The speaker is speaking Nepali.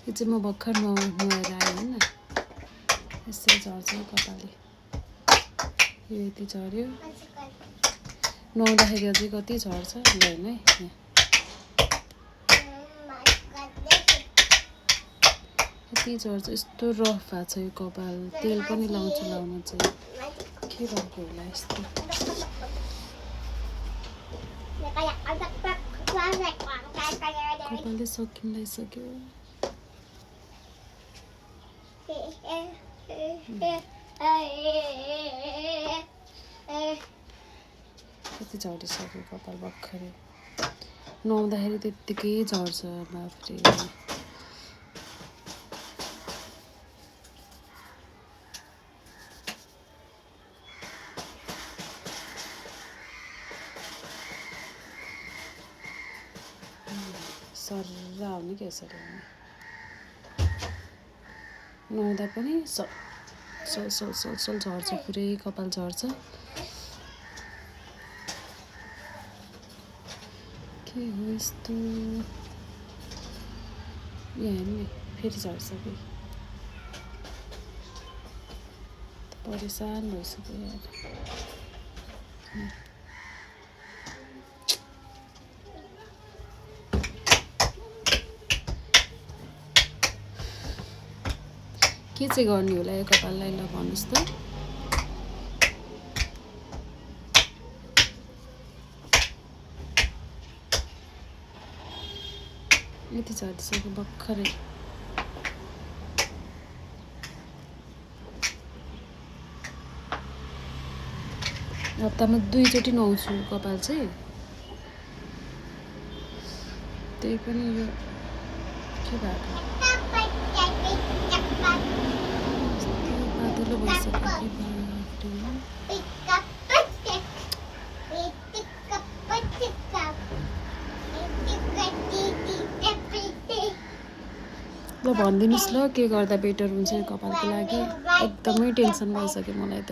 यो चाहिँ म भर्खर नुहाएर आएँ होइन यसै झर्छ कपालले यो यति झऱ्यो नुहाउँदाखेरि अझै कति झर्छ होइन है यति झर्छ यस्तो रफ भएको छ यो कपाल तेल पनि लाउँछु लाउन चाहिँ के भएको होला यस्तो कपालले सकिँदैसक्यो कति झरिसक्यो कपाल भर्खरै नुहाउँदाखेरि त्यत्तिकै झर्छ बाफरे सर्रा आउने क्या यसरी नुहाउँदा पनि सल झर्छ पुरै कपाल झर्छ के हो यस्तो यहाँ नि फेरि झर्छ कि परेसान भइसक्यो यार के चाहिँ गर्ने होला यो कपाललाई ल भन्नुहोस् त यति झरिसक्यो भर्खरै हप्तामा 2 चोटि नुहाउँछु कपाल चाहिँ त्यही पनि यो के भएको पातलो भइसक्यो ल भनिदिनुहोस् ल के गर्दा बेटर हुन्छ यो कपालको लागि एकदमै टेन्सन भइसक्यो मलाई त